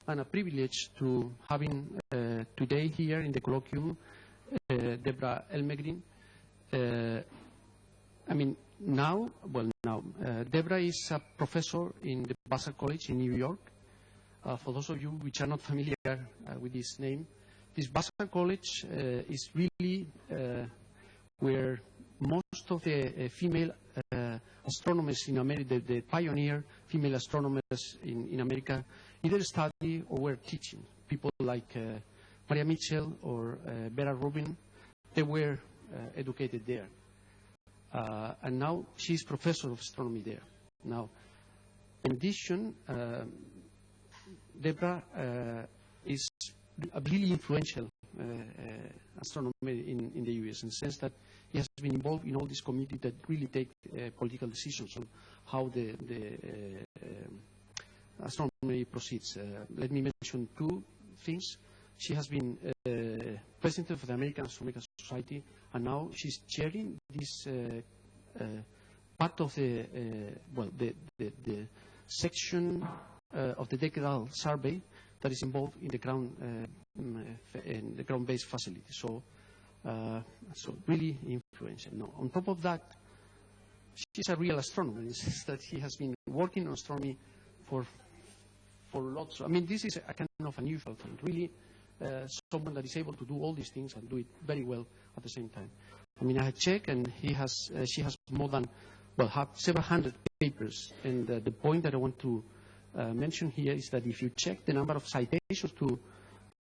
and a privilege to having today here in the colloquium Debra Elmegreen. Debra is a professor in the Vassar College in New York. For those of you which are not familiar with this name, this Vassar College is really where most of the female astronomers in America, the pioneer female astronomers in America, either study or were teaching. People like Maria Mitchell or Vera Rubin, they were educated there. And now she's professor of astronomy there. Now, in addition, Debra is a really influential astronomer in the U.S. in the sense that he has been involved in all these committees that really take political decisions on how the astronomy proceeds. Let me mention two things. She has been president of the American Astronomical Society, and now she's chairing this part of the section of the decadal survey that is involved in the ground-based facility. So really influential. No, on top of that, she's a real astronomer in the sense that she has been working on astronomy for lots. I mean, this is a kind of unusual thing. Really, someone that is able to do all these things and do it very well at the same time. I mean, I had checked, and she has more than, have several hundred papers. And the point that I want to mention here is that if you check the number of citations to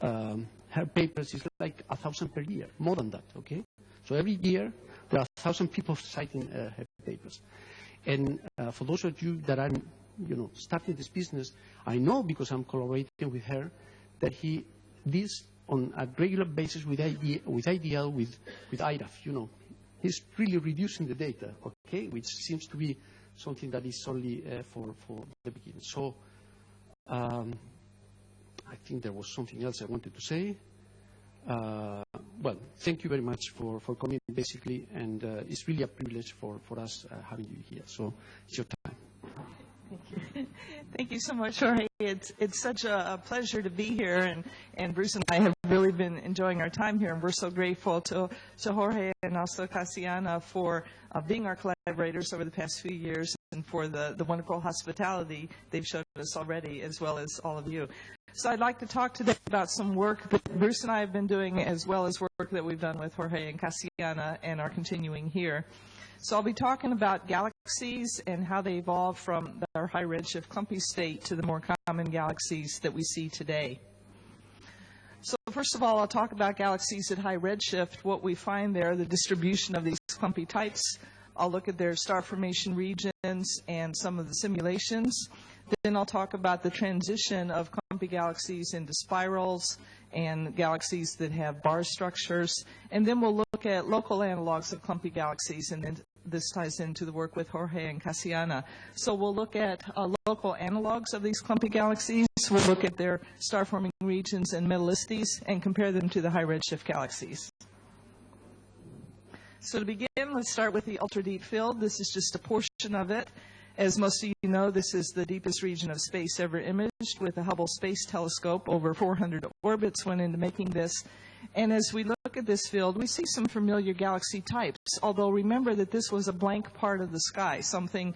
her papers, it's like 1,000 per year, more than that, okay? So every year, there are 1,000 people citing her papers. And for those of you that are, starting this business, I know because I'm collaborating with her that he deals on a regular basis with IDL, with IRAF, He's really reducing the data, okay, which seems to be something that is only for the beginning. So I think there was something else I wanted to say. Thank you very much for coming, basically, and it's really a privilege for us having you here. So it's your time. Thank you so much, Jorge. It's such a pleasure to be here, and Bruce and I have really been enjoying our time here, and we're so grateful to Jorge and also Cassiana for being our collaborators over the past few years and for the wonderful hospitality they've showed us already, as well as all of you. So I'd like to talk today about some work that Bruce and I have been doing, as well as work that we've done with Jorge and Cassiana and are continuing here. So I'll be talking about galaxies and how they evolved from our high redshift clumpy state to the more common galaxies that we see today. So first of all, I'll talk about galaxies at high redshift, what we find there, the distribution of these clumpy types. I'll look at their star formation regions and some of the simulations. Then I'll talk about the transition of clumpy galaxies into spirals and galaxies that have bar structures. And then we'll look at local analogs of clumpy galaxies, and then this ties into the work with Jorge and Cassiana. So we'll look at local analogs of these clumpy galaxies. We'll look at their star-forming regions and metallicities and compare them to the high redshift galaxies. So to begin, let's start with the ultra-deep field. This is just a portion of it. As most of you know, this is the deepest region of space ever imaged with the Hubble Space Telescope. Over 400 orbits went into making this. And as we look at this field, we see some familiar galaxy types, although remember that this was a blank part of the sky, something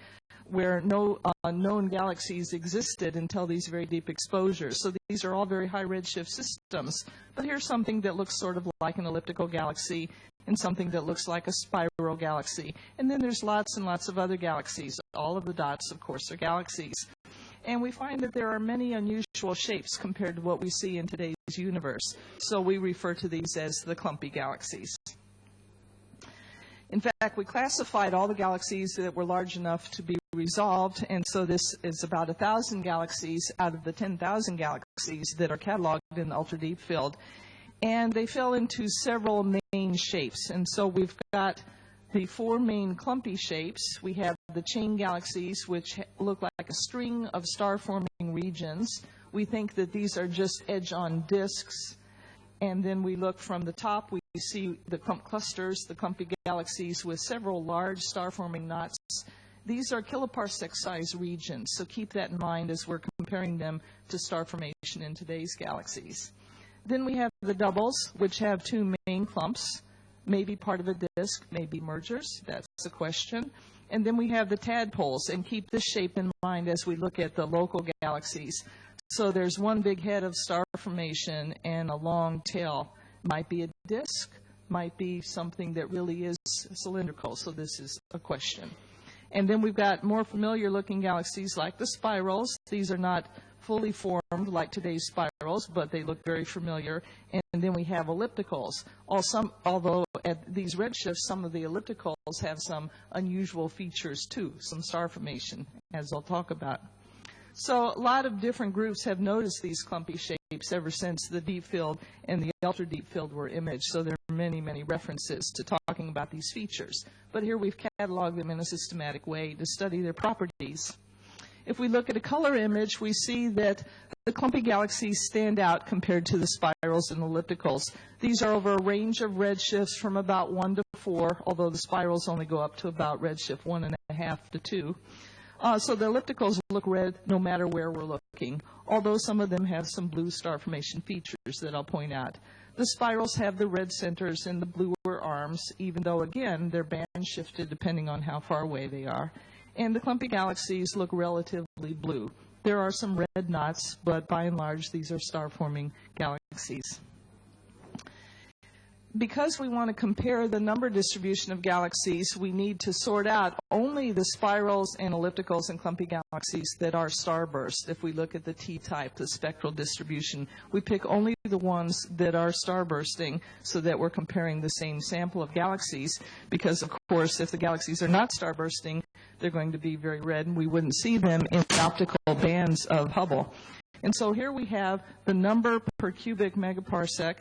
where no known galaxies existed until these very deep exposures. So these are all very high redshift systems. But here's something that looks sort of like an elliptical galaxy and something that looks like a spiral galaxy. And then there's lots and lots of other galaxies. All of the dots, of course, are galaxies. And we find that there are many unusual shapes compared to what we see in today's universe. So we refer to these as the clumpy galaxies. In fact, we classified all the galaxies that were large enough to be resolved, and so this is about 1,000 galaxies out of the 10,000 galaxies that are cataloged in the ultra-deep field. And they fell into several main shapes. And so we've got the four main clumpy shapes. We have the chain galaxies, which look like a string of star-forming regions. We think that these are just edge-on disks. And then we look from the top, we see the clump clusters, the clumpy galaxies with several large star-forming knots. These are kiloparsec-size regions, so keep that in mind as we're comparing them to star formation in today's galaxies. Then we have the doubles, which have two main clumps, maybe part of a disk, maybe mergers. That's the question. And then we have the tadpoles, and keep this shape in mind as we look at the local galaxies. So there's one big head of star formation and a long tail. Might be a disk, might be something that really is cylindrical, so this is a question. And then we've got more familiar looking galaxies like the spirals. These are not fully formed like today's spirals, but they look very familiar. And then we have ellipticals. Although at these redshifts, some of the ellipticals have some unusual features too, some star formation, as I'll talk about. So a lot of different groups have noticed these clumpy shapes ever since the deep field and the ultra deep field were imaged. So there are many, many references to talking about these features. But here we've cataloged them in a systematic way to study their properties. If we look at a color image, we see that the clumpy galaxies stand out compared to the spirals and ellipticals. These are over a range of redshifts from about 1 to 4, although the spirals only go up to about redshift 1.5 to 2. So the ellipticals look red no matter where we're looking, although some of them have some blue star formation features that I'll point out. The spirals have the red centers and the bluer arms, even though, again, they're band shifted depending on how far away they are. And the clumpy galaxies look relatively blue. There are some red knots, but by and large, these are star-forming galaxies. Because we want to compare the number distribution of galaxies, we need to sort out only the spirals and ellipticals and clumpy galaxies that are starburst. If we look at the T-type, the spectral distribution, we pick only the ones that are starbursting so that we're comparing the same sample of galaxies, because, of course, if the galaxies are not starbursting, they're going to be very red, and we wouldn't see them in the optical bands of Hubble. And so here we have the number per cubic megaparsec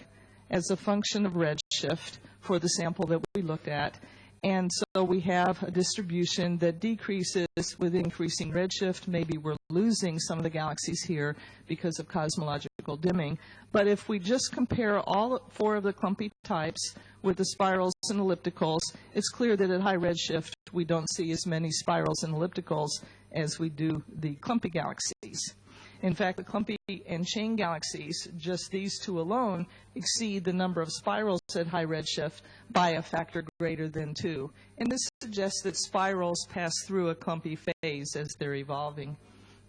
as a function of redshift for the sample that we looked at. And so we have a distribution that decreases with increasing redshift. Maybe we're losing some of the galaxies here because of cosmological dimming. But if we just compare all 4 of the clumpy types with the spirals and ellipticals, it's clear that at high redshift we don't see as many spirals and ellipticals as we do the clumpy galaxies. In fact, the clumpy and chain galaxies, just these 2 alone, exceed the number of spirals at high redshift by a factor greater than 2. And this suggests that spirals pass through a clumpy phase as they're evolving.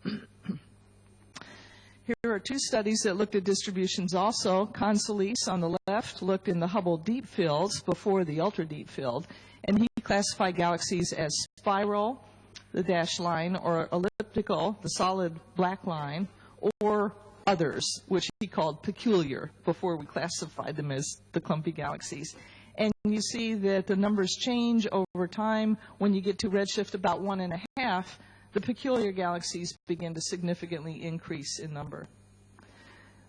Here are 2 studies that looked at distributions also. Consolis on the left looked in the Hubble deep fields before the ultra deep field, and he classified galaxies as spiral, the dashed line, or elliptical, the solid black line, or others, which he called peculiar before we classified them as the clumpy galaxies. And you see that the numbers change over time. When you get to redshift about 1.5, the peculiar galaxies begin to significantly increase in number.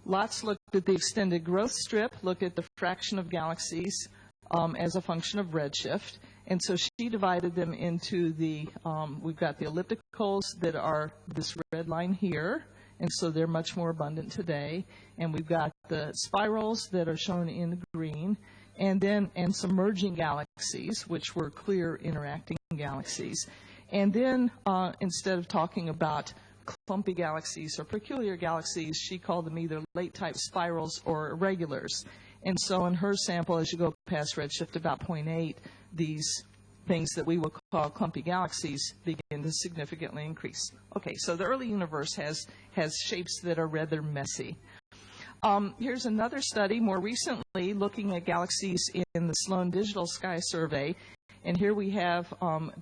Lots looked at the extended growth strip, look at the fraction of galaxies as a function of redshift. And so she divided them into the, we've got the ellipticals that are this red line here, and so they're much more abundant today. And we've got the spirals that are shown in green, and some merging galaxies, which were clear interacting galaxies. And then instead of talking about clumpy galaxies or peculiar galaxies, she called them either late-type spirals or irregulars. And so in her sample, as you go past redshift about 0.8, these things that we will call clumpy galaxies begin to significantly increase. Okay, so the early universe has shapes that are rather messy. Here's another study more recently looking at galaxies in the Sloan Digital Sky Survey. And here we have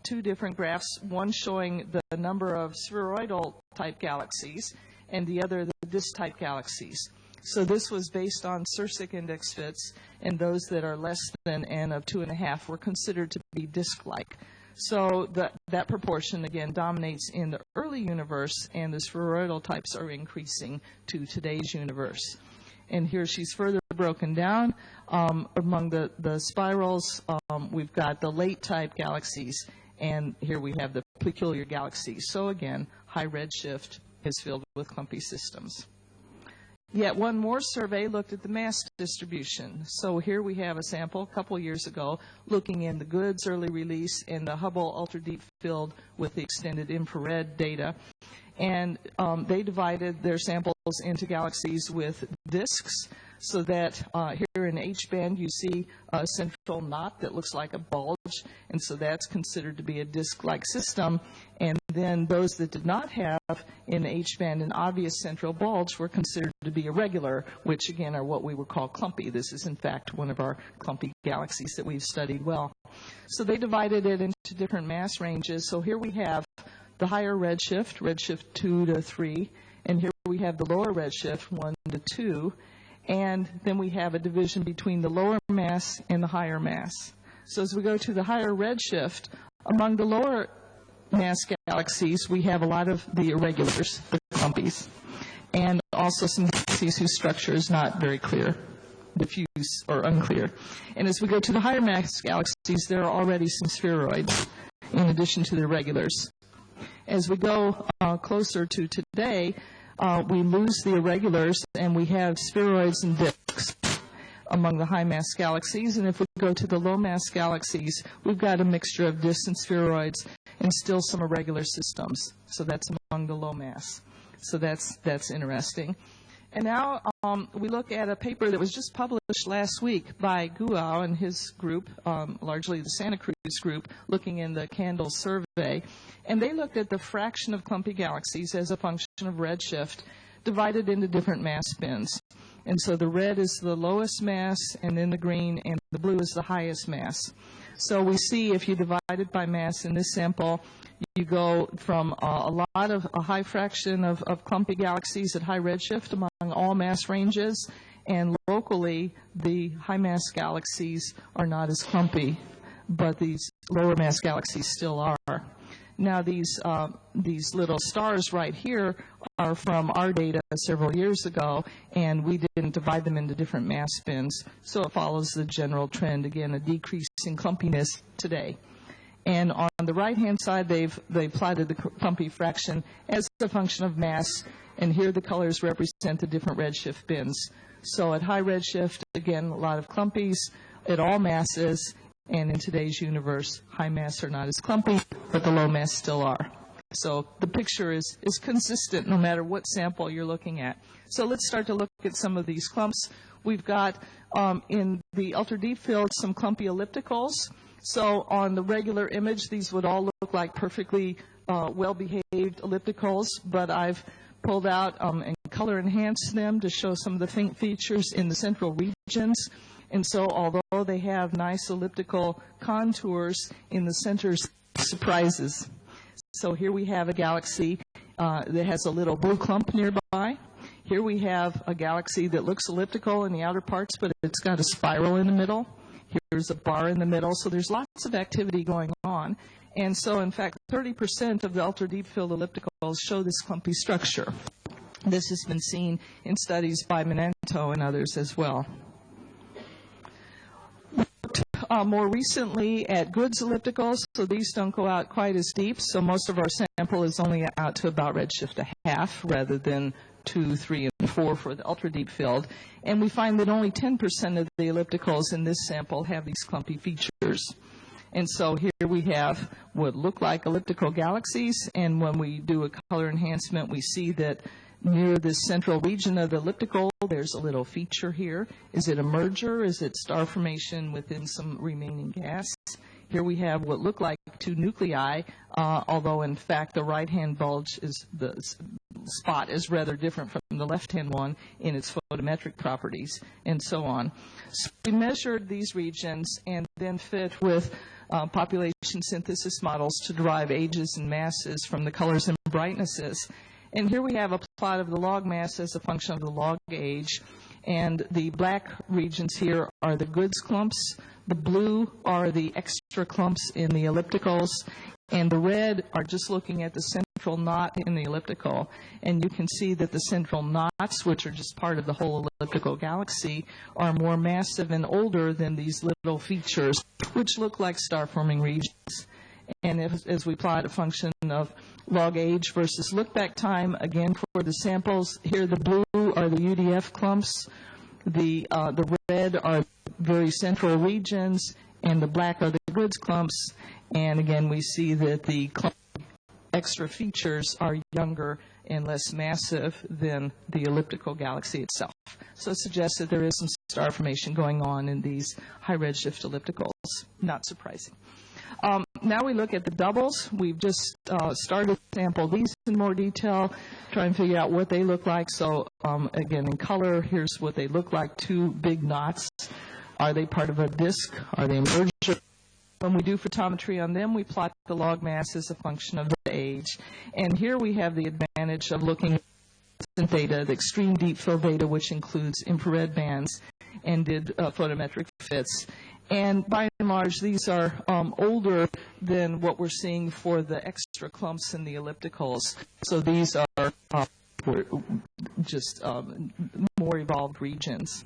2 different graphs, one showing the number of spheroidal type galaxies and the other the disk type galaxies. So this was based on Sirsic index fits, and those that are less than n of 2.5 were considered to be disk-like. So that proportion, again, dominates in the early universe, and the spheroidal types are increasing to today's universe. And here she's further broken down. Among the spirals, we've got the late-type galaxies, and here we have the peculiar galaxies. So again, high redshift is filled with clumpy systems. Yet one more survey looked at the mass distribution. So here we have a sample a couple years ago looking in the GOODS early release and the Hubble Ultra Deep Field with the extended infrared data. And they divided their samples into galaxies with disks, so that here in H-band you see a central knot that looks like a bulge, and so that's considered to be a disk-like system. And then those that did not have in H-band an obvious central bulge were considered to be irregular, which again are what we would call clumpy. This is in fact one of our clumpy galaxies that we've studied well. So they divided it into different mass ranges. So here we have the higher redshift, redshift 2 to 3, and here we have the lower redshift 1 to 2. And then we have a division between the lower mass and the higher mass. So as we go to the higher redshift, among the lower mass galaxies, we have a lot of the irregulars, the clumpies, and also some galaxies whose structure is not very clear, diffuse or unclear. And as we go to the higher mass galaxies, there are already some spheroids in addition to the irregulars. As we go closer to today, we lose the irregulars, and we have spheroids and disks among the high-mass galaxies. And if we go to the low-mass galaxies, we've got a mixture of disks and spheroids and still some irregular systems. So that's among the low-mass. So that's interesting. And now we look at a paper that was just published last week by Guo and his group, largely the Santa Cruz group, looking in the CANDLE survey. And they looked at the fraction of clumpy galaxies as a function of redshift divided into different mass spins. And so the red is the lowest mass, and then the green, and the blue is the highest mass. So we see if you divide it by mass in this sample, you go from a high fraction of clumpy galaxies at high redshift among all mass ranges, and locally the high mass galaxies are not as clumpy, but these lower mass galaxies still are. Now these little stars right here are from our data several years ago, and we didn't divide them into different mass spins, so it follows the general trend, again, a decrease in clumpiness today. And on the right-hand side, they've plotted the clumpy fraction as a function of mass, and here the colors represent the different redshift bins. So at high redshift, again, a lot of clumpies at all masses, and in today's universe, high mass are not as clumpy, but the low mass still are. So the picture is consistent no matter what sample you're looking at. So let's start to look at some of these clumps. We've got in the ultra-deep field some clumpy ellipticals. So on the regular image, these would all look like perfectly well-behaved ellipticals, but I've pulled out and color enhanced them to show some of the faint features in the central regions. And so although they have nice elliptical contours, in the centers, surprises. So here we have a galaxy that has a little blue clump nearby. Here we have a galaxy that looks elliptical in the outer parts, but it's got a spiral in the middle. Here's a bar in the middle. So there's lots of activity going on. And so, in fact, 30% of the ultra-deep field ellipticals show this clumpy structure. This has been seen in studies by Menento and others as well. More recently at goods ellipticals, so these don't go out quite as deep, so most of our sample is only out to about redshift 1/2 rather than 2, 3, and 4 for the ultra-deep field. And we find that only 10% of the ellipticals in this sample have these clumpy features. And so here we have what look like elliptical galaxies, and when we do a color enhancement, we see that near the central region of the elliptical, there's a little feature here. Is it a merger? Is it star formation within some remaining gas? Here we have what look like 2 nuclei, although in fact the right-hand bulge is the spot is rather different from the left-hand one in its photometric properties, and so on. So we measured these regions and then fit with population synthesis models to derive ages and masses from the colors and brightnesses. And here we have a plot of the log mass as a function of the log age. And the black regions here are the goods clumps. The blue are the extra clumps in the ellipticals. And the red are just looking at the central knot in the elliptical. And you can see that the central knots, which are just part of the whole elliptical galaxy, are more massive and older than these little features, which look like star-forming regions. And as we plot a function of log age versus look-back time, again for the samples, here the blue are the UDF clumps, the red are very central regions, and the black are the goods clumps. And again, we see that the extra features are younger and less massive than the elliptical galaxy itself. So it suggests that there is some star formation going on in these high redshift ellipticals. Not surprising. Now we look at the doubles. We've just started to sample these in more detail, try and figure out what they look like. So again, in color, here's what they look like, two big knots. Are they part of a disk? Are they emergent? When we do photometry on them, we plot the log mass as a function of the age. And here we have the advantage of looking at data, the extreme deep field data, which includes infrared bands, and did photometric fits. And by and large, these are older than what we're seeing for the extra clumps in the ellipticals. So these are just more evolved regions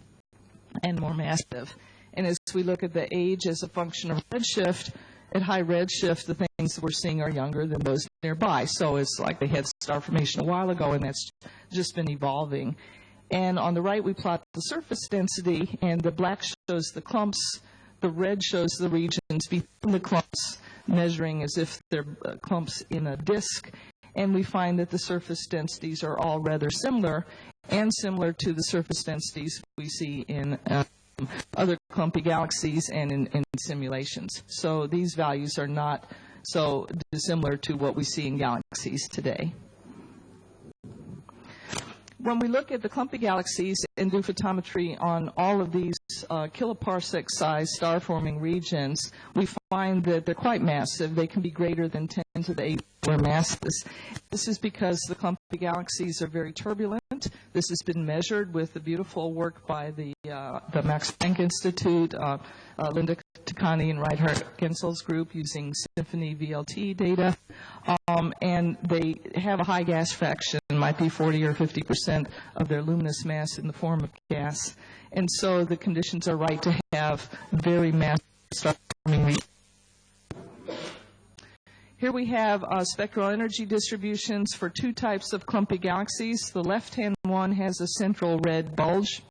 and more massive. And as we look at the age as a function of redshift, at high redshift, the things that we're seeing are younger than those nearby. So it's like they had star formation a while ago, and that's just been evolving. And on the right, we plot the surface density, and the black shows the clumps. The red shows the regions between the clumps, measuring as if they're clumps in a disk. And we find that the surface densities are all rather similar, and similar to the surface densities we see in other clumpy galaxies and in simulations. So these values are not so dissimilar to what we see in galaxies today. When we look at the clumpy galaxies and do photometry on all of these kiloparsec size star-forming regions, we find that they're quite massive. They can be greater than 10 to the 8 solar masses. This is because the clumpy galaxies are very turbulent. This has been measured with the beautiful work by the Max Planck Institute, Linda Takani and Reinhard Genzel's group using Symphony VLT data. And they have a high gas fraction, might be 40 or 50% of their luminous mass in the form of gas. And so the conditions are right to have very massive star-forming regions. Here we have spectral energy distributions for two types of clumpy galaxies. The left-hand one has a central red bulge,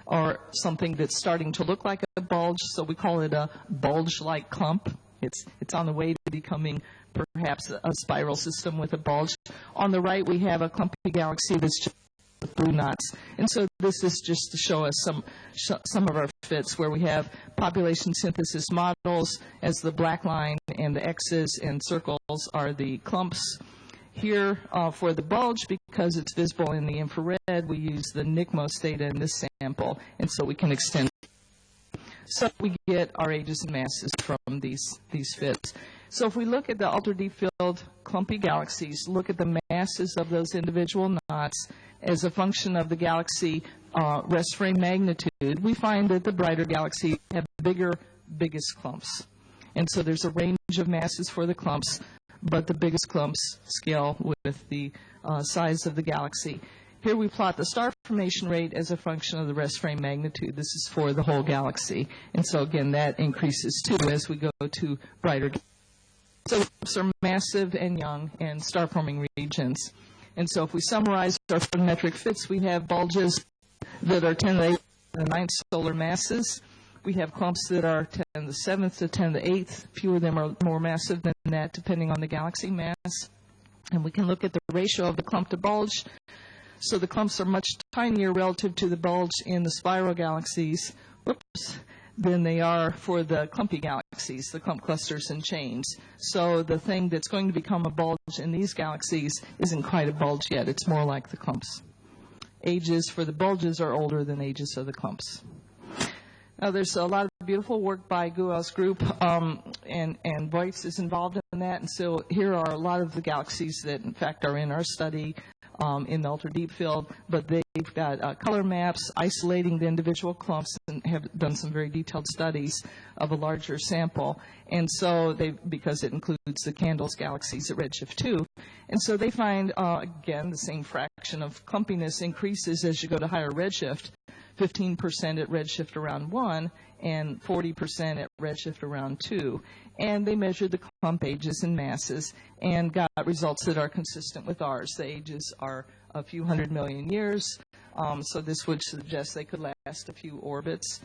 or something that's starting to look like a bulge, so we call it a bulge-like clump. It's on the way to becoming perhaps a spiral system with a bulge. On the right, we have a clumpy galaxy that's just with blue knots. And so this is just to show us some of our fits where we have population synthesis models as the black line, and the X's and circles are the clumps. Here for the bulge, because it's visible in the infrared, we use the NICMOS data in this sample, and so we can extend. So we get our ages and masses from these fits. So if we look at the ultra-deep field clumpy galaxies, look at the masses of those individual knots as a function of the galaxy rest frame magnitude, we find that the brighter galaxies have biggest clumps. And so there's a range of masses for the clumps, but the biggest clumps scale with the size of the galaxy. Here we plot the star formation rate as a function of the rest frame magnitude. This is for the whole galaxy. And so again, that increases too as we go to brighter galaxies. So clumps are massive and young and star-forming regions. And so if we summarize our photometric fits, we have bulges that are 10 to the 8th to the 9th solar masses. We have clumps that are 10 to the 7th to 10 to the 8th. Few of them are more massive than that, depending on the galaxy mass. And we can look at the ratio of the clump to bulge. So the clumps are much tinier relative to the bulge in the spiral galaxies than they are for the clumpy galaxies, the clump clusters and chains. So the thing that's going to become a bulge in these galaxies isn't quite a bulge yet. It's more like the clumps. Ages for the bulges are older than ages of the clumps. Now, there's a lot of beautiful work by Guel's group, and Voights is involved in that. And so here are a lot of the galaxies that, in fact, are in our study in the ultra-deep field. But they've got color maps isolating the individual clumps and have done some very detailed studies of a larger sample. And so because it includes the Candles galaxies at redshift 2. And so they find, again, the same fraction of clumpiness increases as you go to higher redshift. 15% at redshift around 1 and 40% at redshift around 2. And they measured the clump ages and masses and got results that are consistent with ours. The ages are a few 100 million years, so this would suggest they could last a few orbits.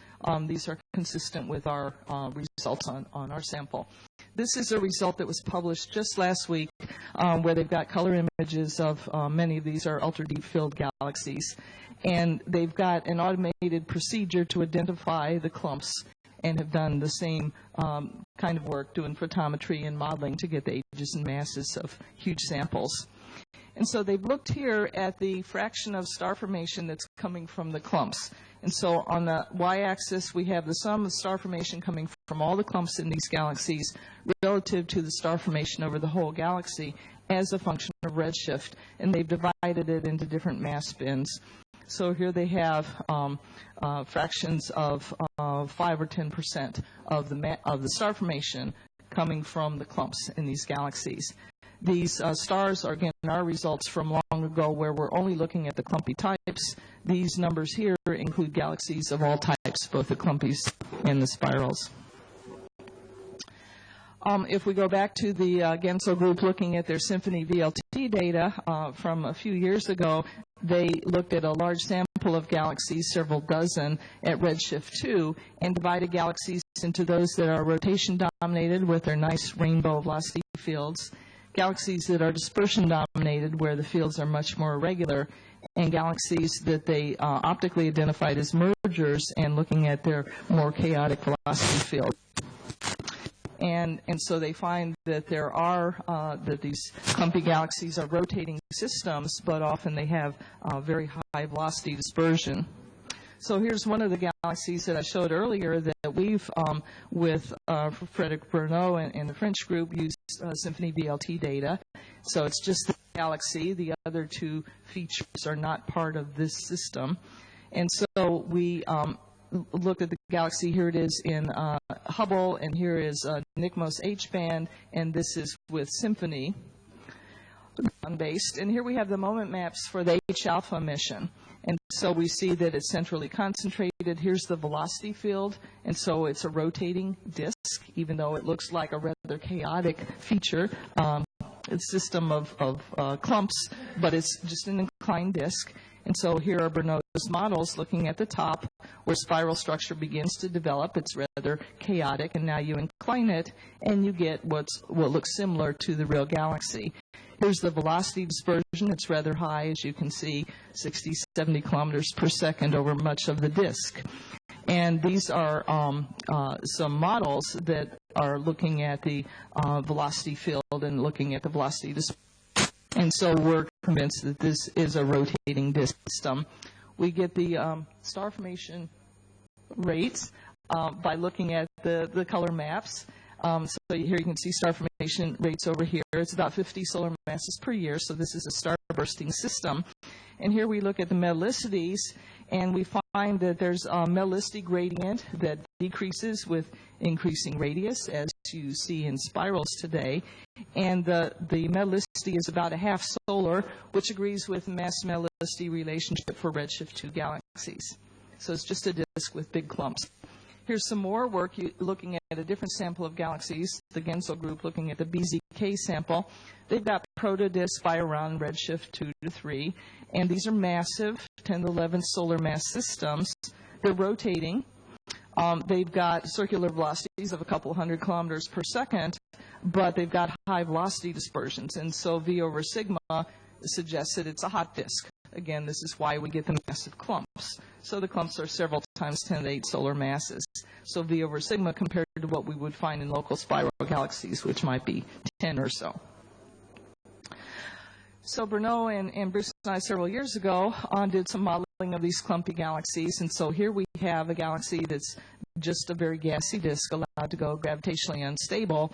These are consistent with our results on our sample. This is a result that was published just last week where they've got color images of many of these are ultra-deep field galaxies. And they've got an automated procedure to identify the clumps and have done the same kind of work doing photometry and modeling to get the ages and masses of huge samples. And so they've looked here at the fraction of star formation that's coming from the clumps. And so on the y-axis, we have the sum of star formation coming from all the clumps in these galaxies relative to the star formation over the whole galaxy as a function of redshift. And they've divided it into different mass bins. So here they have fractions of 5 or 10% of the star formation coming from the clumps in these galaxies. These stars are, again, our results from long ago where we're only looking at the clumpy types. These numbers here include galaxies of all types, both the clumpies and the spirals. If we go back to the Gensel group looking at their Symphony VLT data from a few years ago, they looked at a large sample of galaxies, several dozen, at redshift 2, and divided galaxies into those that are rotation dominated with their nice rainbow velocity fields, galaxies that are dispersion dominated where the fields are much more irregular, and galaxies that they optically identified as mergers and looking at their more chaotic velocity field. And so they find that there are, that these clumpy galaxies are rotating systems, but often they have very high velocity dispersion. So here's one of the galaxies that I showed earlier that we've, with Frédéric Bernot and the French group, used Symphony VLT data. So it's just the galaxy. The other two features are not part of this system. And so we look at the galaxy. Here it is in Hubble, and here is NICMOS H-band, and this is with Symphony based. And here we have the moment maps for the H-alpha mission. And so we see that it's centrally concentrated. Here's the velocity field, and so it's a rotating disk, even though it looks like a rather chaotic feature. It's a system of clumps, but it's just an inclined disk. And so here are Bernot's models looking at the top where spiral structure begins to develop. It's rather chaotic, and now you incline it, and you get what looks similar to the real galaxy. Here's the velocity dispersion. It's rather high, as you can see, 60, 70 kilometers per second over much of the disk. And these are some models that are looking at the velocity field and looking at the velocity dispersion. And so we're convinced that this is a rotating disk system. We get the star formation rates by looking at the color maps. So here you can see star formation rates over here. It's about 50 solar masses per year, so this is a star bursting system. And here we look at the metallicities, and we find that there's a metallicity gradient that decreases with increasing radius, as you see in spirals today. And the metallicity is about a half solar, which agrees with mass-metallicity relationship for redshift 2 galaxies. So it's just a disk with big clumps. Here's some more work looking at a different sample of galaxies, the Gensel group looking at the BZK sample. They've got protodisks by around redshift 2 to 3, and these are massive 10 to 11 solar mass systems. They're rotating. They've got circular velocities of a couple hundred kilometers per second, but they've got high velocity dispersions, and so V over sigma suggests that it's a hot disk. Again, this is why we get the massive clumps. So the clumps are several times 10 to the 8 solar masses. So V over sigma compared to what we would find in local spiral galaxies, which might be 10 or so. So Bernot and Bruce and I several years ago did some modeling of these clumpy galaxies. And so here we have a galaxy that's just a very gassy disk allowed to go gravitationally unstable.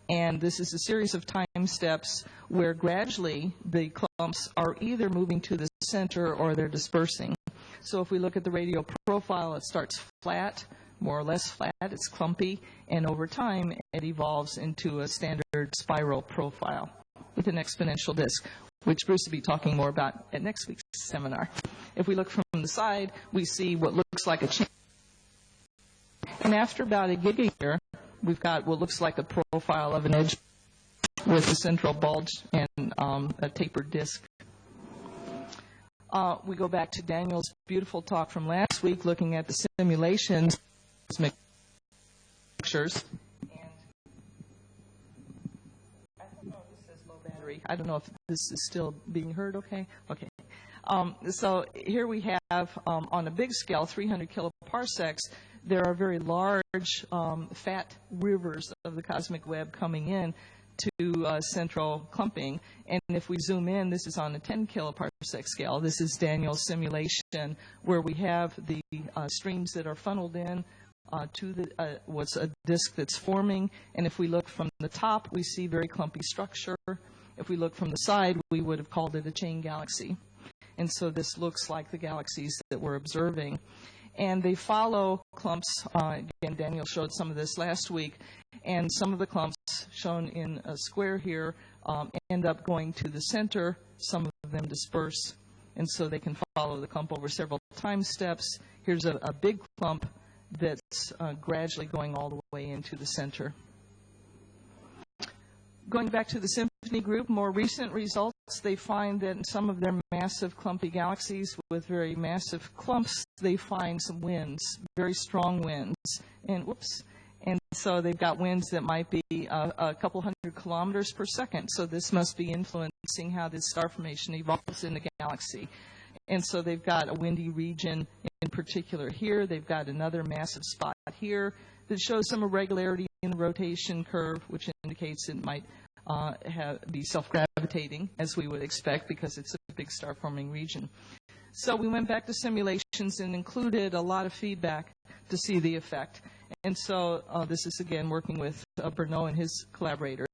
And this is a series of time steps where gradually the clumps are either moving to the center or they're dispersing. So if we look at the radial profile, it starts flat, more or less flat, it's clumpy, and over time it evolves into a standard spiral profile with an exponential disk, which Bruce will be talking more about at next week's seminar. If we look from the side, we see what looks like a chain. And after about a gigayear, we've got what looks like a profile of an edge with a central bulge and a tapered disk. We go back to Daniel's beautiful talk from last week looking at the simulations pictures. I don't know if this is still being heard okay? Okay. So here we have, on a big scale, 300 kiloparsecs, there are very large fat rivers of the cosmic web coming in to central clumping. And if we zoom in, this is on a 10 kiloparsec scale. This is Daniel's simulation where we have the streams that are funneled in to the what's a disk that's forming. And if we look from the top, we see very clumpy structure. If we look from the side, we would have called it a chain galaxy. And so this looks like the galaxies that we're observing. And they follow clumps. Again, Daniel showed some of this last week. And some of the clumps shown in a square here end up going to the center. Some of them disperse. And so they can follow the clump over several time steps. Here's a big clump that's gradually going all the way into the center. Going back to the Symphony group, more recent results, they find that in some of their massive clumpy galaxies with very massive clumps, they find some winds, very strong winds. And whoops. And so they've got winds that might be a couple hundred kilometers per second. So this must be influencing how this star formation evolves in the galaxy. And so they've got a windy region in particular here. They've got another massive spot here that shows some irregularity in the rotation curve, which indicates it might be self-gravitating, as we would expect, because it's a big star-forming region. So we went back to simulations and included a lot of feedback to see the effect. And so this is, again, working with Bruno and his collaborators.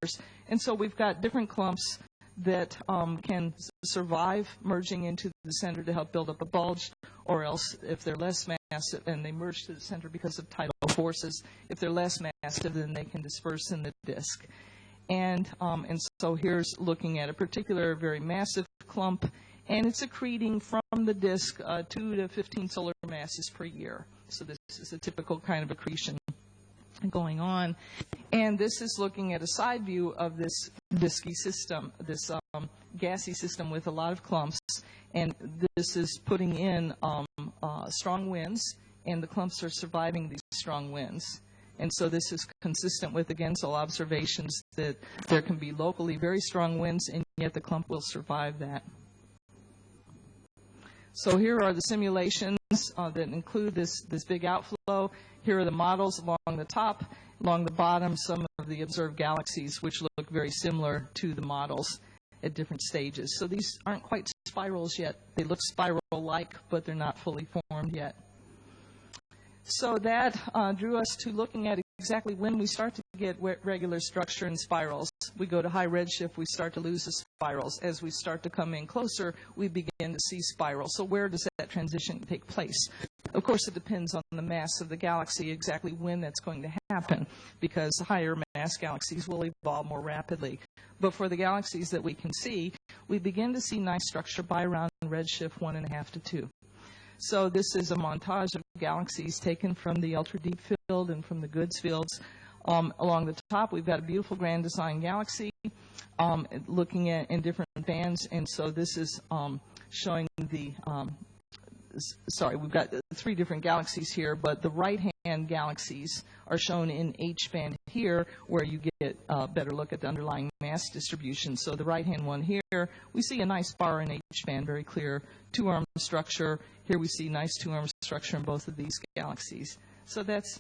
And so we've got different clumps that can survive merging into the center to help build up a bulge, or else if they're less massive, and they merge to the center because of tidal forces, if they're less massive, then they can disperse in the disk. And so here's looking at a particular very massive clump, and it's accreting from the disk 2 to 15 solar masses per year. So this is a typical kind of accretion going on. And this is looking at a side view of this disky system, this gassy system with a lot of clumps. And this is putting in strong winds, and the clumps are surviving these strong winds. And so this is consistent with, again, some observations that there can be locally very strong winds, and yet the clump will survive that. So here are the simulations that include this big outflow. Here are the models along the top. Along the bottom, some of the observed galaxies, which look very similar to the models at different stages. So these aren't quite spirals yet. They look spiral-like, but they're not fully formed yet. So that drew us to looking at exactly when we start to get regular structure in spirals. We go to high redshift, we start to lose the spirals. As we start to come in closer, we begin to see spirals. So where does that transition take place? Of course, it depends on the mass of the galaxy, exactly when that's going to happen, because higher mass galaxies will evolve more rapidly. But for the galaxies that we can see, we begin to see nice structure by around redshift 1.5 to 2. So this is a montage of galaxies taken from the ultra-deep field and from the goods fields. Along the top, we've got a beautiful grand design galaxy looking at in different bands. And so this is showing the, we've got 3 different galaxies here, but the right-hand galaxies are shown in H-band here, where you get a better look at the underlying mass distribution. So the right-hand one here, we see a nice bar in H-band, very clear 2-arm structure. Here we see nice 2-arm structure in both of these galaxies. So that's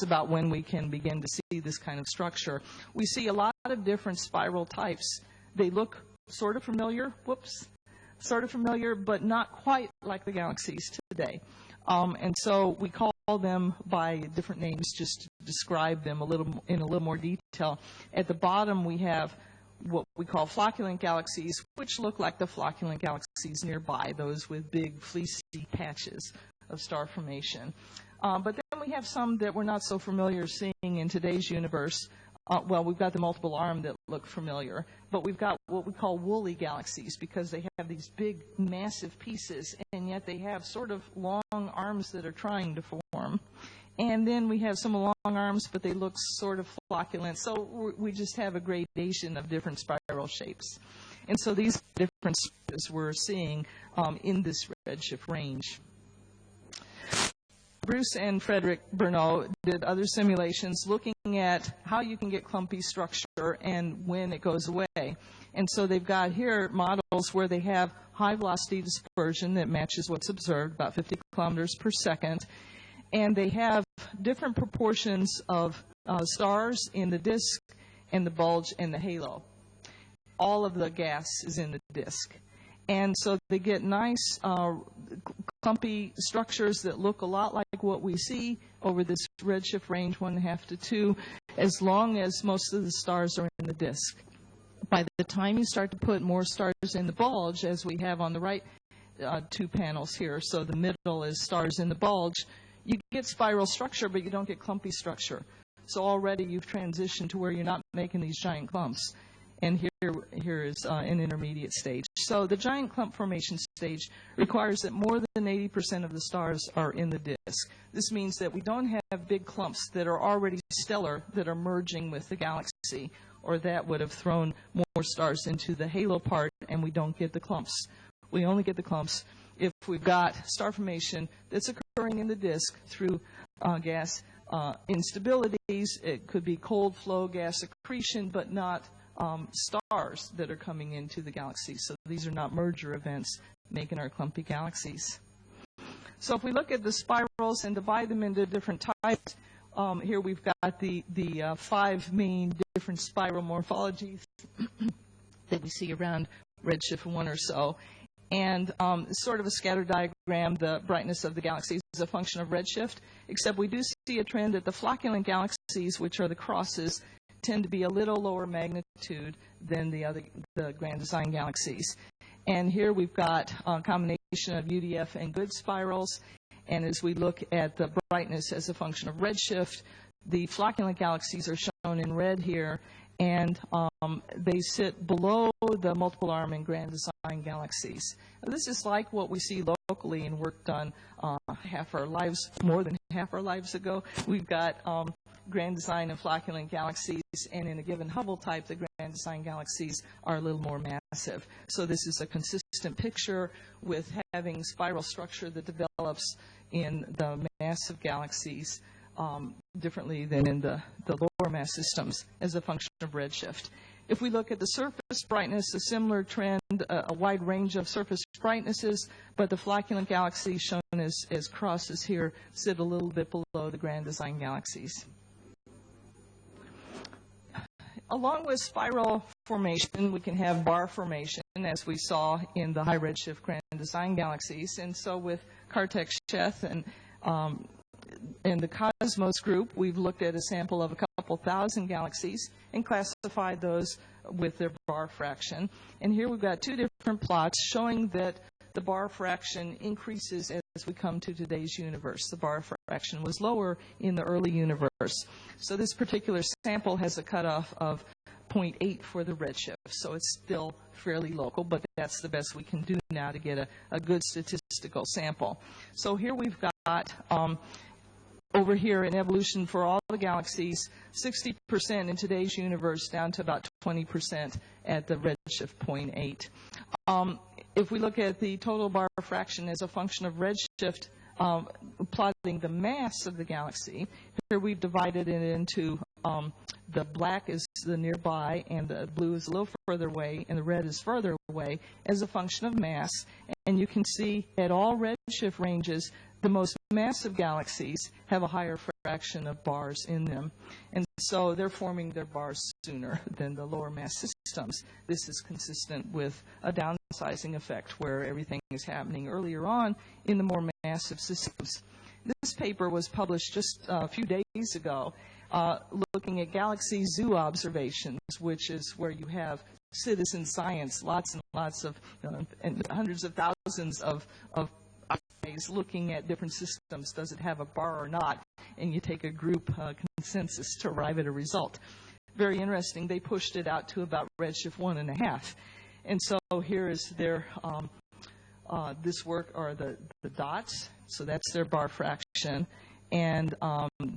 about when we can begin to see this kind of structure. We see a lot of different spiral types. They look sort of familiar, sort of familiar, but not quite like the galaxies today. And so we call them by different names just to describe them in a little more detail. At the bottom, we have what we call flocculent galaxies, which look like the flocculent galaxies nearby, those with big fleecy patches of star formation. But then we have some that we're not so familiar seeing in today's universe. Well, we've got the multiple arm that look familiar, but we've got what we call woolly galaxies because they have these big, massive pieces, and yet they have sort of long arms that are trying to form. And then we have some long arms, but they look sort of flocculent. So we just have a gradation of different spiral shapes. And so these different structures we're seeing in this redshift range. Bruce and Frederick Bernot did other simulations looking at how you can get clumpy structure and when it goes away. And so they've got here models where they have high velocity dispersion that matches what's observed, about 50 kilometers per second. And they have different proportions of stars in the disk and the bulge and the halo. All of the gas is in the disk. And so they get nice clumpy structures that look a lot like what we see over this redshift range 1.5 to 2, as long as most of the stars are in the disk. By the time you start to put more stars in the bulge, as we have on the right two panels here, so the middle is stars in the bulge, you get spiral structure, but you don't get clumpy structure. So already you've transitioned to where you're not making these giant clumps. And here is an intermediate stage. So the giant clump formation stage requires that more than 80% of the stars are in the disk. This means that we don't have big clumps that are already stellar that are merging with the galaxy, or that would have thrown more stars into the halo part, and we don't get the clumps. We only get the clumps if we've got star formation that's occurring in the disk through gas instabilities. It could be cold flow gas accretion, but not stars that are coming into the galaxy. So these are not merger events making our clumpy galaxies. So if we look at the spirals and divide them into different types, here we've got the 5 main different spiral morphologies that we see around redshift 1 or so. And sort of a scatter diagram, the brightness of the galaxies is a function of redshift, except we do see a trend that the flocculent galaxies, which are the crosses, tend to be a little lower magnitude than the grand design galaxies. And here we've got a combination of UDF and good spirals. And as we look at the brightness as a function of redshift, the flocculent galaxies are shown in red here, and they sit below the multiple arm and grand design galaxies. Now, this is like what we see locally in work done more than half our lives ago. We've got grand design and flocculent galaxies, and in a given Hubble type, the grand design galaxies are a little more massive. So this is a consistent picture with having spiral structure that develops in the massive galaxies differently than in the lower mass systems as a function of redshift. If we look at the surface brightness, a similar trend, a wide range of surface brightnesses, but the flocculent galaxies shown as crosses here sit a little bit below the grand design galaxies. Along with spiral formation, we can have bar formation, as we saw in the high redshift grand design galaxies. And so with Kartek-Sheth and the Cosmos group, we've looked at a sample of a couple thousand galaxies and classified those with their bar fraction. And here we've got 2 different plots showing that the bar fraction increases as we come to today's universe. The bar fraction was lower in the early universe. So this particular sample has a cutoff of 0.8 for the redshift. So it's still fairly local, but that's the best we can do now to get a good statistical sample. So here we've got over here in evolution for all the galaxies, 60% in today's universe down to about 20% at the redshift 0.8. If we look at the total bar fraction as a function of redshift, plotting the mass of the galaxy, here we've divided it into the black is the nearby, and the blue is a little further away, and the red is further away as a function of mass. And you can see at all redshift ranges, the most massive galaxies have a higher fraction of bars in them. And so they're forming their bars sooner than the lower mass systems. This is consistent with a downsizing effect where everything is happening earlier on in the more massive systems. This paper was published just a few days ago looking at galaxy zoo observations, which is where you have citizen science, lots and lots of, and hundreds of thousands of eyes looking at different systems. Does it have a bar or not? And you take a group consensus to arrive at a result. Very interesting. They pushed it out to about redshift 1.5. And so here is their, this work are the dots. So that's their bar fraction. And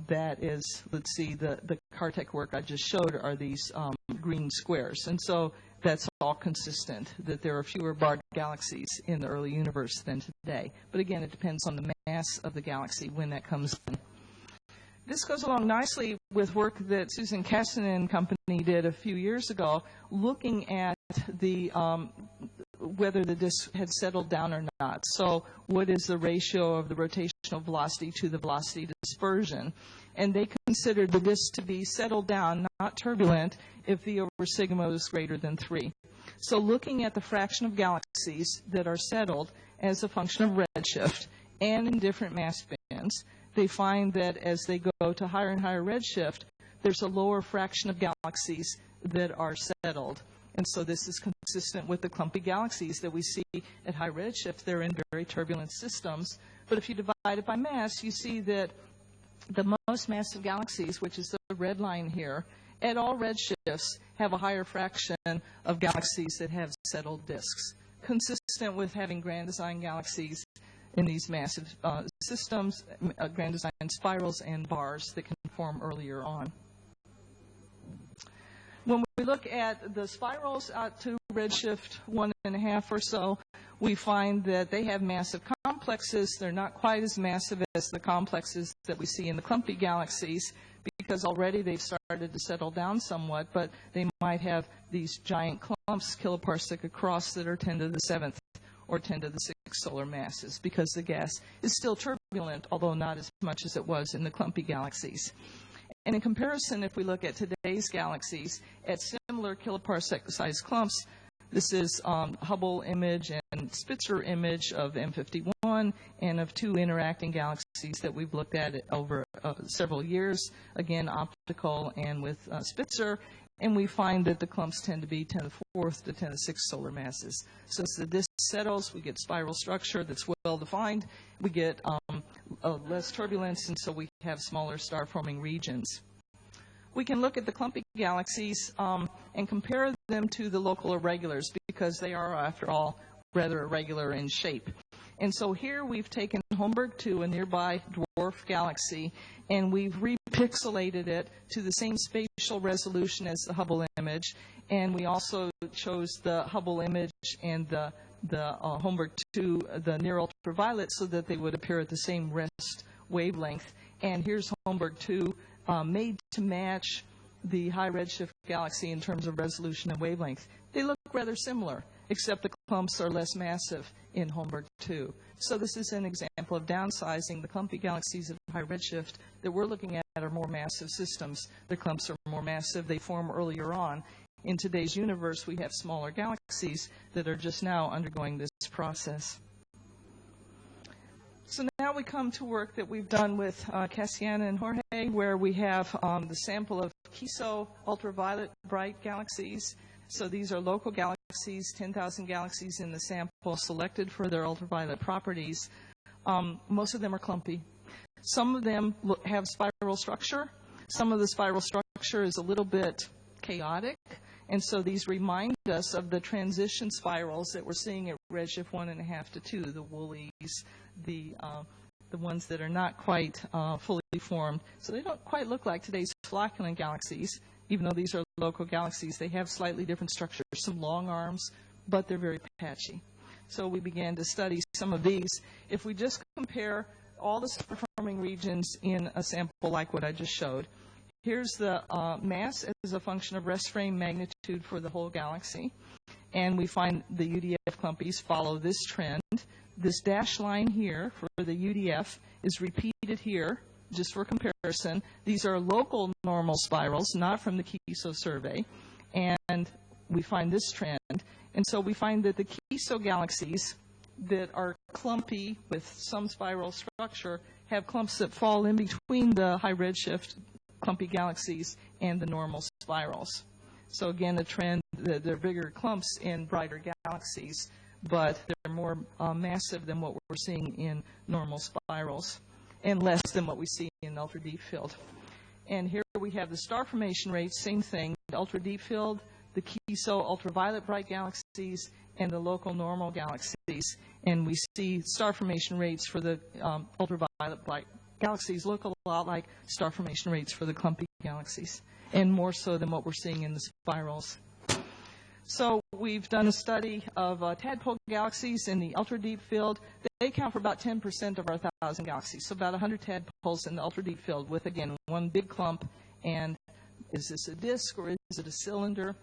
that is, let's see, the Kartek work I just showed are these green squares. And so that's all consistent, that there are fewer barred galaxies in the early universe than today. But again, it depends on the mass of the galaxy when that comes in. This goes along nicely with work that Susan Castanen and company did a few years ago, looking at the whether the disk had settled down or not. So what is the ratio of the rotational velocity to the velocity dispersion? And they considered the disk to be settled down, not turbulent, if V over sigma was greater than 3. So looking at the fraction of galaxies that are settled as a function of redshift and in different mass bands, they find that as they go to higher and higher redshift, there's a lower fraction of galaxies that are settled. And so this is consistent with the clumpy galaxies that we see at high redshift. They're in very turbulent systems. But if you divide it by mass, you see that the most massive galaxies, which is the red line here, at all redshifts have a higher fraction of galaxies that have settled disks, consistent with having grand design galaxies in these massive systems, grand design spirals and bars that can form earlier on. When we look at the spirals out to redshift 1.5 or so, we find that they have massive complexes. They're not quite as massive as the complexes that we see in the clumpy galaxies, because already they've started to settle down somewhat, but they might have these giant clumps kiloparsec across that are 10 to the 7th or 10 to the 6th solar masses, because the gas is still turbulent, although not as much as it was in the clumpy galaxies. And in comparison, if we look at today's galaxies at similar kiloparsec-sized clumps, this is Hubble image and Spitzer image of M51 and of 2 interacting galaxies that we've looked at over several years, again optical and with Spitzer, and we find that the clumps tend to be 10 to the 4th to 10 to the 6th solar masses. So as the disk settles, we get spiral structure that's well defined, we get less turbulence, and so we have smaller star-forming regions. We can look at the clumpy galaxies and compare them to the local irregulars, because they are, after all, rather irregular in shape. And so here we've taken Holmberg 2, a nearby dwarf galaxy, and we've repixelated it to the same spatial resolution as the Hubble image. And we also chose the Hubble image and the Holmberg 2, the near ultraviolet, so that they would appear at the same rest wavelength. And here's Holmberg 2 made to match the high redshift galaxy in terms of resolution and wavelength. They look rather similar, except the clumps are less massive in Holmberg 2. So this is an example of downsizing. The clumpy galaxies at high redshift that we're looking at are more massive systems. The clumps are more massive. They form earlier on. In today's universe, we have smaller galaxies that are just now undergoing this process. So now we come to work that we've done with Cassiana and Jorge, where we have the sample of Kiso ultraviolet bright galaxies. So these are local galaxies, 10,000 galaxies in the sample selected for their ultraviolet properties. Most of them are clumpy. Some of them have spiral structure. Some of the spiral structure is a little bit chaotic. And so these remind us of the transition spirals that we're seeing at redshift 1.5 to 2, the woolies, the ones that are not quite fully formed. So they don't quite look like today's flocculent galaxies. Even though these are local galaxies, they have slightly different structures, some long arms, but they're very patchy. So we began to study some of these. If we just compare all the star-forming regions in a sample like what I just showed, here's the mass as a function of rest frame magnitude for the whole galaxy. And we find the UDF clumpies follow this trend. This dashed line here for the UDF is repeated here, just for comparison. These are local normal spirals, not from the Kiso survey. And we find this trend. And so we find that the Kiso galaxies that are clumpy with some spiral structure have clumps that fall in between the high redshift clumpy galaxies and the normal spirals. So again, a trend that they're bigger clumps in brighter galaxies, but they're more massive than what we're seeing in normal spirals, and less than what we see in the ultra deep field. And here we have the star formation rates, same thing, the ultra deep field, the Kiso ultraviolet bright galaxies, and the local normal galaxies. And we see star formation rates for the ultraviolet bright galaxies look a lot like star formation rates for the clumpy galaxies, and more so than what we're seeing in the spirals. So we've done a study of tadpole galaxies in the ultra-deep field. They account for about 10% of our 1,000 galaxies, so about 100 tadpoles in the ultra-deep field with, again, one big clump. And is this a disk or is it a cylinder?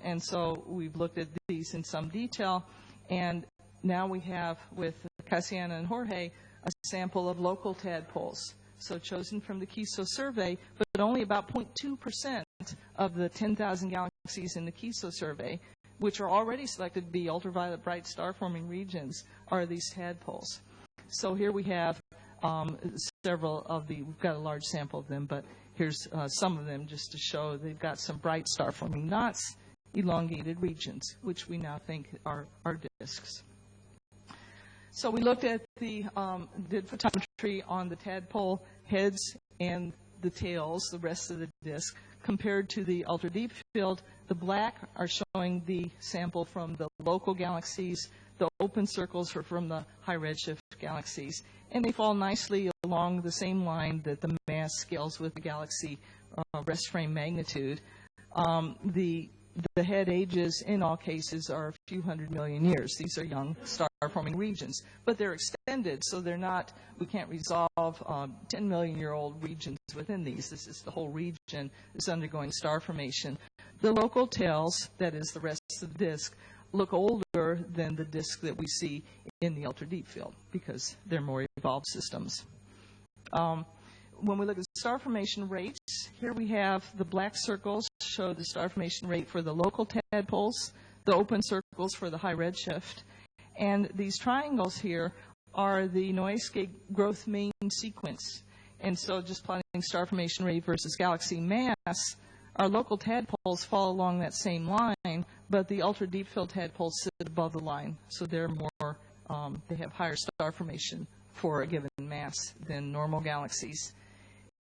And so we've looked at these in some detail. And now we have, with Cassiana and Jorge, a sample of local tadpoles. So chosen from the Kiso survey, but only about 0.2% of the 10,000 galaxies in the Kiso survey, which are already selected to be ultraviolet bright star-forming regions, are these tadpoles. So here we have several of we've got a large sample of them, but here's some of them just to show they've got some bright star-forming knots, elongated regions, which we now think are disks. So we looked at did photometry on the tadpole heads and the tails, the rest of the disk, compared to the ultra-deep field. The black are showing the sample from the local galaxies. The open circles are from the high redshift galaxies. And they fall nicely along the same line that the mass scales with the galaxy rest frame magnitude. The head ages, in all cases, are a few hundred million years. These are young star-forming regions. But they're extended, so they're not, we can't resolve 10-million-year-old regions within these. This is the whole region is undergoing star formation. The local tails, that is the rest of the disk, look older than the disk that we see in the ultra-deep field because they're more evolved systems. When we look at star formation rates, here we have the black circles show the star formation rate for the local tadpoles, the open circles for the high redshift, and these triangles here are the Noyeske growth main sequence. And so just plotting star formation rate versus galaxy mass, our local tadpoles fall along that same line, but the ultra-deep field tadpoles sit above the line, so they're more, they have higher star formation for a given mass than normal galaxies.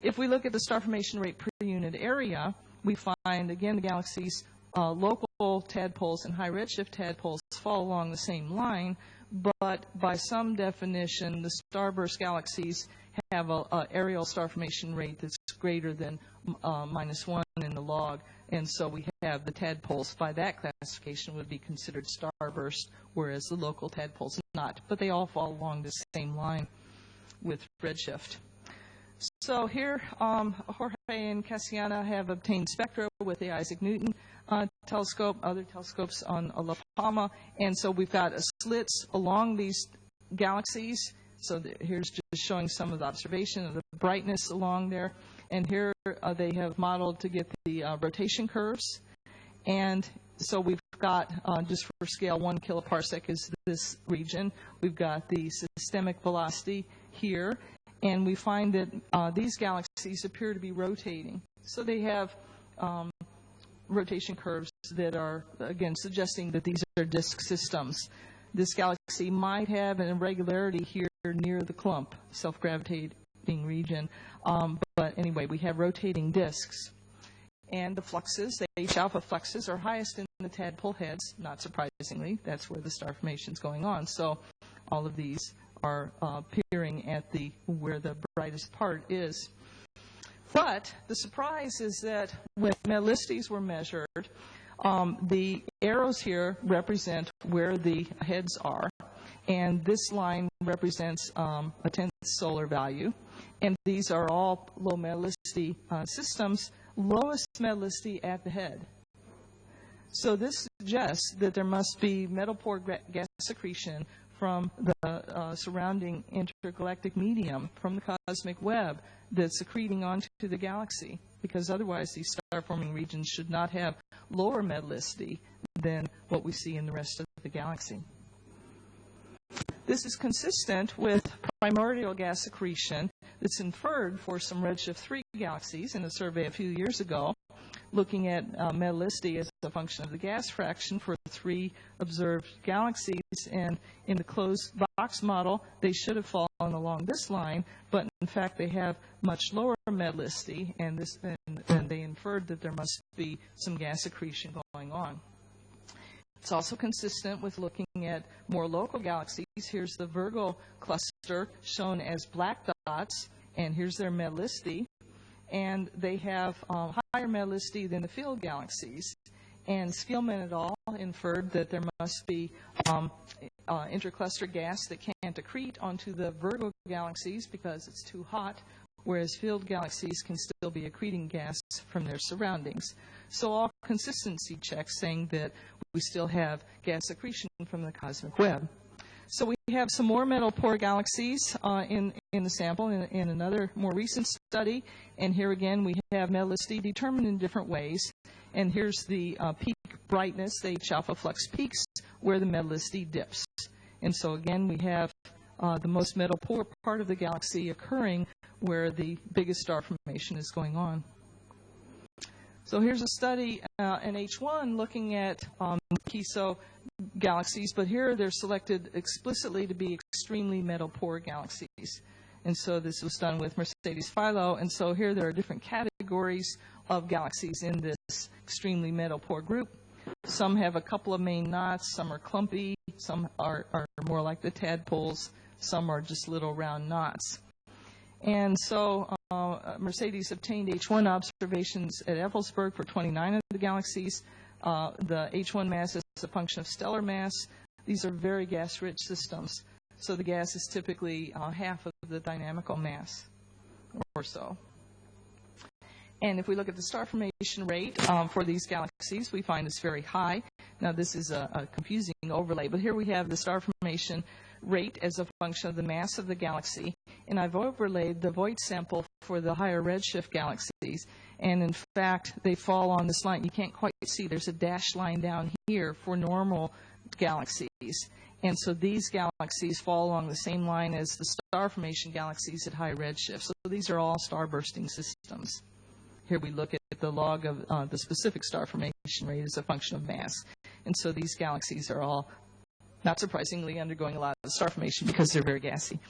If we look at the star formation rate per unit area, we find, again, the galaxies, local tadpoles and high redshift tadpoles fall along the same line, but by some definition, the starburst galaxies have an aerial star formation rate that's greater than -1 in the log, and so we have the tadpoles by that classification would be considered starburst, whereas the local tadpoles not, but they all fall along the same line with redshift. So here, Jorge and Cassiana have obtained spectra with the Isaac Newton telescope, other telescopes on La Palma, and so we've got slits along these galaxies. So here's just showing some of the observation of the brightness along there, and here they have modeled to get the rotation curves. And so we've got, just for scale, 1 kiloparsec is this region. We've got the systemic velocity here. And we find that these galaxies appear to be rotating. So they have rotation curves that are, again, suggesting that these are disk systems. This galaxy might have an irregularity here near the clump, self-gravitating region. But anyway, we have rotating disks. And the fluxes, the H-alpha fluxes, are highest in the tadpole heads, not surprisingly. That's where the star formation is going on. So all of these are appearing at where the brightest part is. But the surprise is that when metallicities were measured, the arrows here represent where the heads are, and this line represents a 10th solar value. And these are all low metallicity systems, lowest metallicity at the head. So this suggests that there must be metal pore gas accretion from the surrounding intergalactic medium, from the cosmic web that's accreting onto the galaxy, because otherwise these star-forming regions should not have lower metallicity than what we see in the rest of the galaxy. This is consistent with primordial gas accretion that's inferred for some redshift 3 galaxies in a survey a few years ago, looking at metallicity as a function of the gas fraction for 3 observed galaxies. And in the closed box model, they should have fallen along this line, but in fact they have much lower metallicity, and they inferred that there must be some gas accretion going on. It's also consistent with looking at more local galaxies. Here's the Virgo cluster shown as black dots, and here's their metallicity. And they have higher metallicity than the field galaxies. And Spielman et al. Inferred that there must be intercluster gas that can't accrete onto the Virgo galaxies because it's too hot, whereas filled galaxies can still be accreting gas from their surroundings. So all consistency checks saying that we still have gas accretion from the cosmic web. So we have some more metal poor galaxies in the sample in another more recent study. And here again we have metallicity determined in different ways. And here's the peak brightness, the H alpha flux peaks, where the metallicity dips. And so again we have the most metal poor part of the galaxy occurring where the biggest star formation is going on. So here's a study in H1 looking at Kiso galaxies, but here they're selected explicitly to be extremely metal poor galaxies. And so this was done with Mercedes Philo, and so here there are different categories of galaxies in this extremely metal poor group. Some have a couple of main knots, some are clumpy, some are more like the tadpoles, some are just little round knots. And so Mercedes obtained H1 observations at Effelsberg for 29 of the galaxies. The H1 mass is a function of stellar mass. These are very gas-rich systems. So the gas is typically half of the dynamical mass or so. And if we look at the star formation rate for these galaxies, we find it's very high. Now this is a confusing overlay, but here we have the star formation rate as a function of the mass of the galaxy. And I've overlaid the Voigt sample for the higher redshift galaxies. And in fact, they fall on this line. You can't quite see. There's a dashed line down here for normal galaxies. And so these galaxies fall along the same line as the star formation galaxies at high redshift. So these are all star bursting systems. Here we look at the log of the specific star formation rate as a function of mass. And so these galaxies are all, not surprisingly, undergoing a lot of star formation because they're very gassy.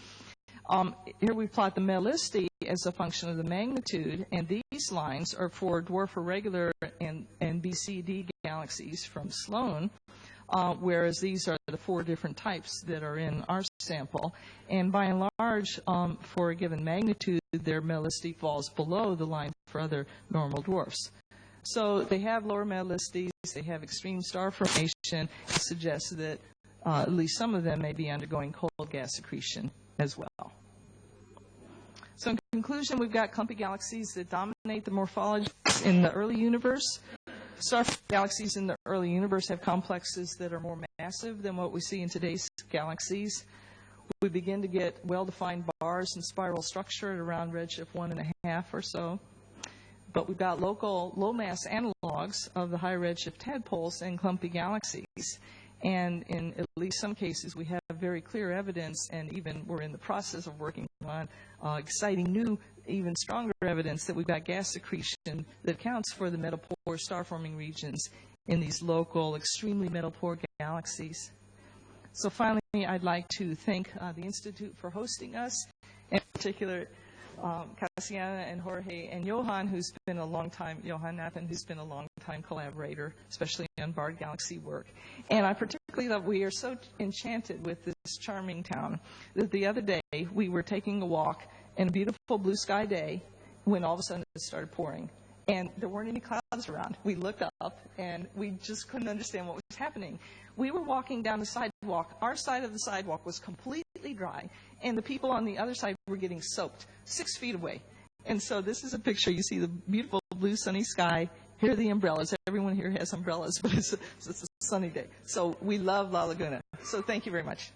Here we plot the metallicity as a function of the magnitude, and these lines are for dwarf irregular and BCD galaxies from Sloan, whereas these are the 4 different types that are in our sample. And by and large, for a given magnitude, their metallicity falls below the line for other normal dwarfs. So they have lower metallicities, they have extreme star formation. It suggests that at least some of them may be undergoing cold gas accretion as well. So in conclusion, we've got clumpy galaxies that dominate the morphologies in the early universe. Star galaxies in the early universe have complexes that are more massive than what we see in today's galaxies. We begin to get well-defined bars and spiral structure at around redshift 1.5 or so. But we've got local low-mass analogs of the high redshift tadpoles and clumpy galaxies. And in at least some cases, we have very clear evidence, and even we're in the process of working on exciting new, even stronger evidence that we've got gas accretion that accounts for the metal poor star-forming regions in these local, extremely metal poor galaxies. So finally, I'd like to thank the Institute for hosting us, in particular Cassiana and Jorge and Johan, who's been a long time, Johan Nappen, who's been a long time collaborator, especially on barred galaxy work. And I particularly love, we are so enchanted with this charming town that the other day we were taking a walk in a beautiful blue sky day when all of a sudden it started pouring. And there weren't any clouds around. We looked up, and we just couldn't understand what was happening. We were walking down the sidewalk. Our side of the sidewalk was completely dry, and the people on the other side were getting soaked 6 feet away. And so this is a picture. You see the beautiful blue sunny sky. Here are the umbrellas. Everyone here has umbrellas, but it's a sunny day. So we love La Laguna. So thank you very much.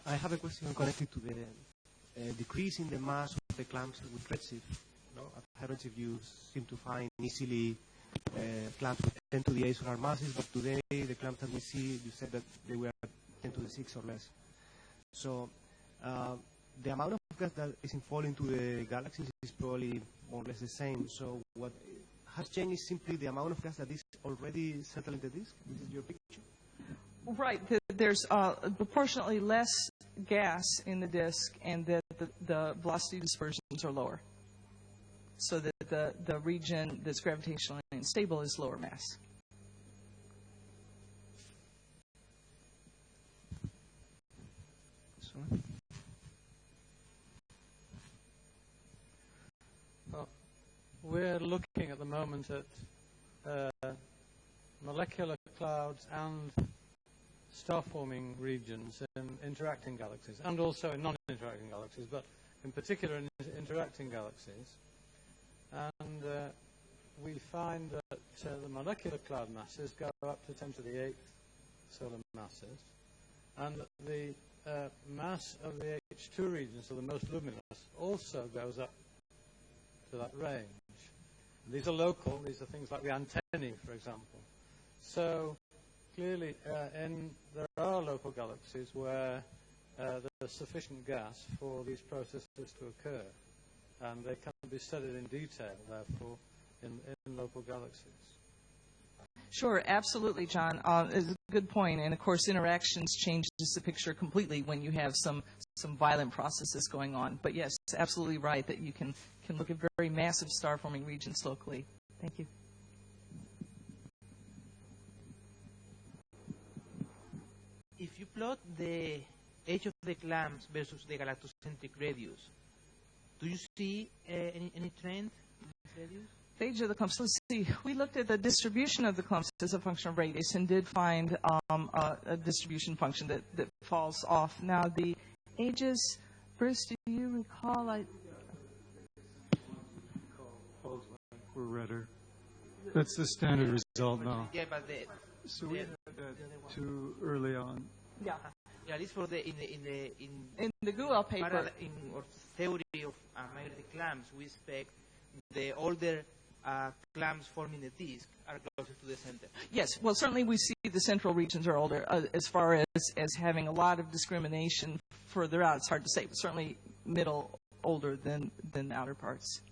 I have a question connected to the decrease in the mass of the clumps with redshift. At high redshift, you seem to find easily clumps with 10 to the 8 solar masses, but today the clumps that we see, you said that they were 10 to the 6 or less. So the amount of gas that is falling to the galaxies is probably more or less the same. So has changed is simply the amount of gas that is already settled in the disk? This is your picture? Right. There's proportionately less gas in the disk, and that the velocity dispersions are lower, so that the region that's gravitationally unstable is lower mass. Well, we're looking at the moment at molecular clouds and star-forming regions in interacting galaxies, and also in non-interacting galaxies, but in particular in interacting galaxies. And we find that the molecular cloud masses go up to 10 to the 8th solar masses, and the mass of the H2 region, so the most luminous, also goes up to that range. And these are local. These are things like the antennae, for example. So clearly, there are local galaxies where there's sufficient gas for these processes to occur, and they can be studied in detail, therefore, in local galaxies. Sure, absolutely, John. It's a good point. And, of course, interactions changes the picture completely when you have some violent processes going on. But, yes, absolutely right that you can look at very massive star-forming regions locally. Thank you. If you plot the age of the clumps versus the galactocentric radius, do you see any trend in this radius? The age of the clumps. Let's see. We looked at the distribution of the clumps as a function of radius and did find a distribution function that falls off. Now, the ages, Bruce, do you recall? We're redder. That's the standard result now. Yeah, but So we had that too early on. Yeah. Yeah, this for the In the Guel paper. In our theory of magnetic clumps, we expect the older clumps forming the disk are closer to the center. Yes, well, certainly we see the central regions are older. As far as having a lot of discrimination further out, it's hard to say, but certainly middle older than the outer parts.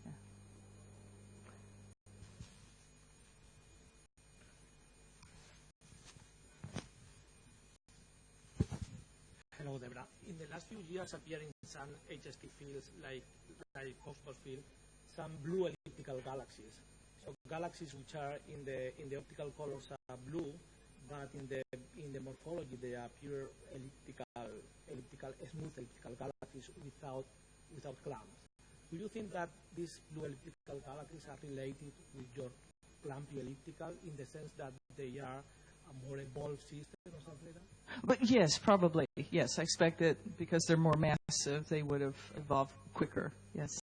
Yeah. Hello, Debra. In the last few years, appear in some HST fields like Cosmos field, some blue elliptical galaxies. So galaxies which are in the optical colors are blue, but in the morphology they are pure smooth elliptical galaxies without clumps. Do you think that these blue elliptical galaxies are related with your clumpy elliptical in the sense that they are a more evolved system or something like that? But yes, probably. Yes, I expect that because they're more massive, they would have evolved quicker. Yes.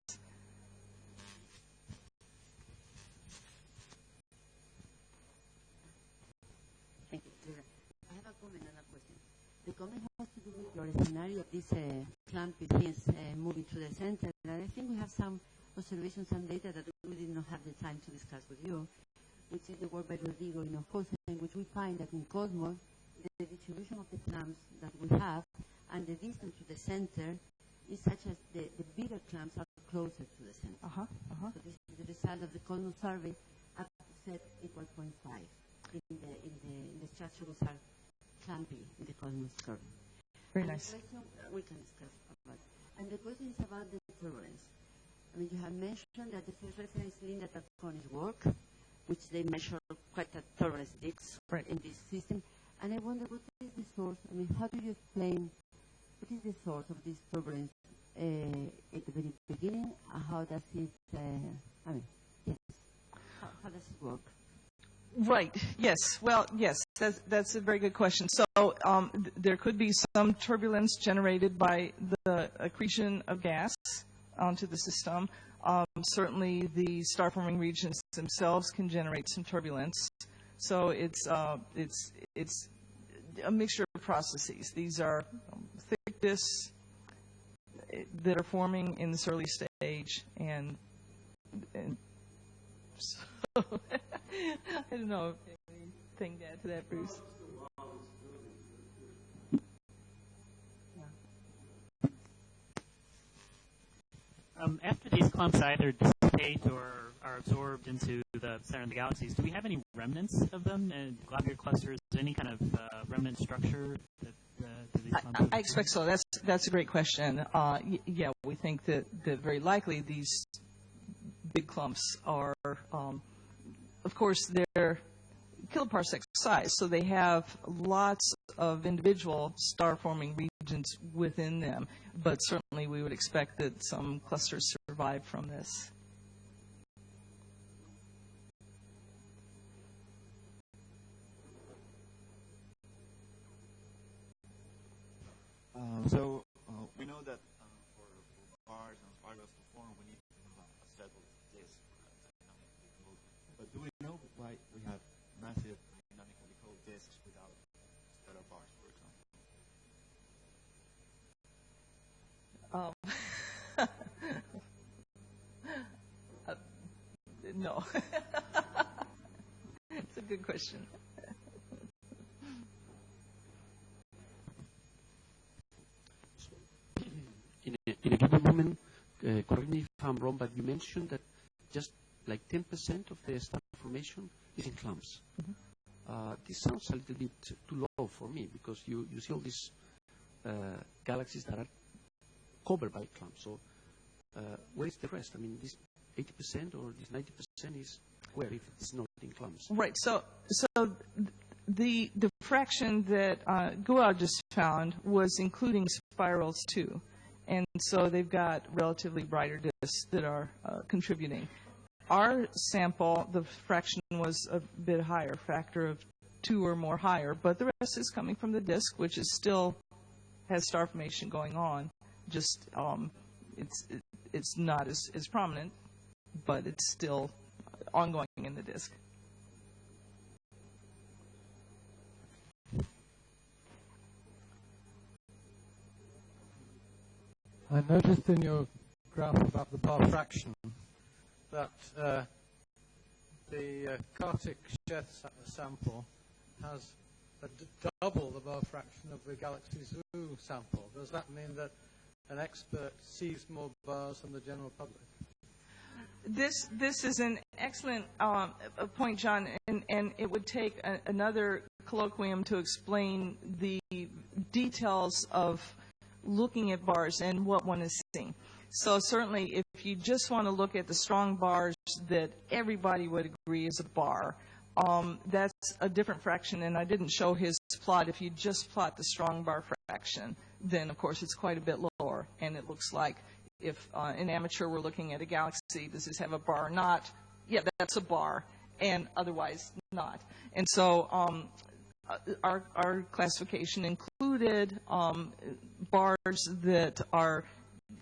Thank you. I have a comment and a question. The comment has to do with your scenario of these clumpy things moving to the center. And I think we have some observations and data that we did not have the time to discuss with you, which is the work by Rodrigo in Ojosa, in which we find that in Cosmos, the distribution of the clumps that we have and the distance to the center is such as the bigger clumps are closer to the center. So this is the result of the Cosmos survey up to set equal 0.5 in the structure which are clumpy in the Cosmos survey. Very nice. We can discuss about it. And the question is about the turbulence. I mean, you have mentioned that the first reference Linda Tarconis work, which they measure quite a turbulence peaks in this system. And I wonder, what is the source? I mean, how do you explain what is the source of this turbulence at the very beginning? How does it, how does it work? Right. Yes. Well, yes, that's a very good question. So there could be some turbulence generated by the accretion of gas onto the system. Certainly, the star-forming regions themselves can generate some turbulence. So it's a mixture of processes. These are thick disks that are forming in this early stage, and so I don't know if anything to add to that, Bruce. After these clumps either dissipate or are are absorbed into the center of the galaxies, do we have any remnants of them and globular clusters? Any kind of remnant structure that these I expect so. That's a great question. Yeah, we think that very likely these big clumps are, of course, they're kiloparsec size, so they have lots of individual star-forming regions within them. But certainly, we would expect that some clusters survive from this. We know that for bars and spirals to form, we need a settled disk dynamically moving. But do we know why we have massive dynamically cold disks without stellar bars, for example? No. It's a good question. In a given moment, correct me if I'm wrong, but you mentioned that just like 10% of the star formation is in clumps. This sounds a little bit too low for me, because you see all these galaxies that are covered by clumps. So where is the rest? I mean, this 80% or this 90% is where if it's not in clumps? Right. So the fraction that Guo just found was including spirals too. And so they've got relatively brighter disks that are contributing. Our sample, the fraction was a bit higher, factor of 2 or more higher, but the rest is coming from the disk, which is still has star formation going on. Just it's not as prominent, but it's still ongoing in the disk. I noticed in your graph about the bar fraction that the Kartik Sheth sample has double the bar fraction of the Galaxy Zoo sample. Does that mean that an expert sees more bars than the general public? This is an excellent point, John, and it would take another colloquium to explain the details of looking at bars and what one is seeing. So certainly, if you just want to look at the strong bars that everybody would agree is a bar, that's a different fraction, and I didn't show his plot. If you just plot the strong bar fraction, then of course it's quite a bit lower, and it looks like if an amateur were looking at a galaxy, does this have a bar or not? Yeah, that's a bar, and otherwise not. And so our classification included bars that are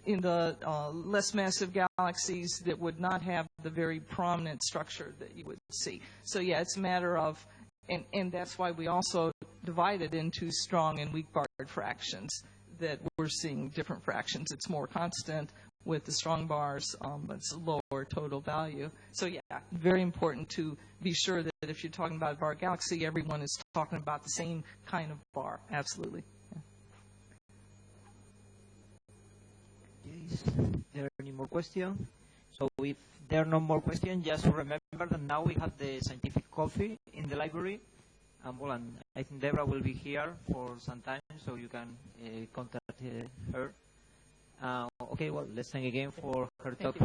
in the less massive galaxies that would not have the very prominent structure that you would see. So yeah, it's a matter of, and that's why we also divided into strong and weak barred fractions, that we're seeing different fractions. It's more constant with the strong bars, but it's a lower total value. So yeah, very important to be sure that if you're talking about a bar galaxy, everyone is talking about the same kind of bar. Absolutely. Is there any more questions? So if there are no more questions, just remember that now we have the scientific coffee in the library. Well, and I think Debra will be here for some time, so you can contact her. Okay, well, let's thank again for her talk.